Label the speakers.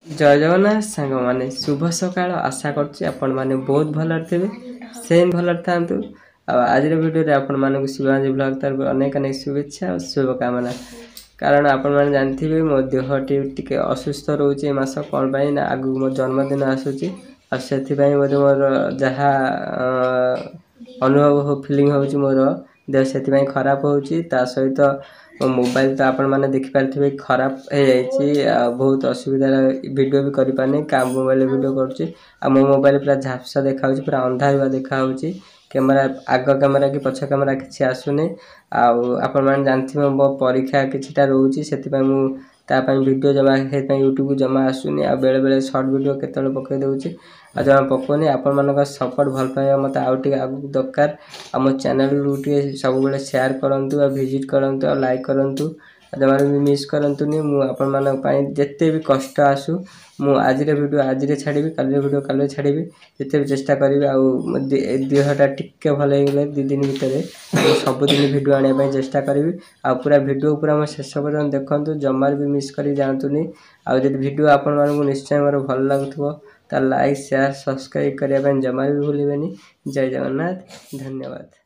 Speaker 1: जय जगन्नाथ सांग मैंने शुभ सकाल आशा कर बहुत भल थे सेम भल था। आज भिडियो आपण मानक शिवाजी ब्लॉग तरफ अनेक अनेक शुभेच्छा और शुभकामना। कारण आपण मैंने जानते मो देहटी टी असुस्थ रोचे मस कौन पाई आगु मो जन्मदिन आसूची और मोर जहाँ अनुभव हो फिलिंग हो मोर देह से खराब हो सहित मोबाइल तो आपण मैंने देखिपारे खराब हो जाए बहुत असुविधा वीडियो भी कर पारे का मोबाइल वीडियो कर मो मोबाइल पूरा झापसा देखा पूरा अंधार देखा कैमेरा आग कैमेरा कि पछ कैमेरा किसी आसुनी आपण मैंने जानते मो परीक्षा किटा रोचे से वीडियो जमा यूट्यूब जमा आसुनी आ बेले बेले सर्ट वीडियो केत पकई दूसरी आ जमा पकौनी आपण मान सपोर्ट भल पाइबा मत आगू दरकार आ मो चैनल सब बेले शेयर करूँ विजिट करूँ लाइक करूँ जमार भी मिस करतुनि जिते भी कष्ट आसू मु आज वीडियो आज छाड़ी कल वीडियो कल छाड़ी जिते भी चेष्टा करी देहटा टिके भल हो 2 दिन भितर सबुदिन वीडियो आने चेष्टा करी पूरा वीडियो पूरा मैं शेष पर्यटन देखूँ जमार भी मिस कर जातुनि आदि वीडियो आपण मानक निश्चय मोर भल लगुव लाइक शेयर सब्सक्राइब करने जमार भी भूलें। जय जगन्नाथ धन्यवाद।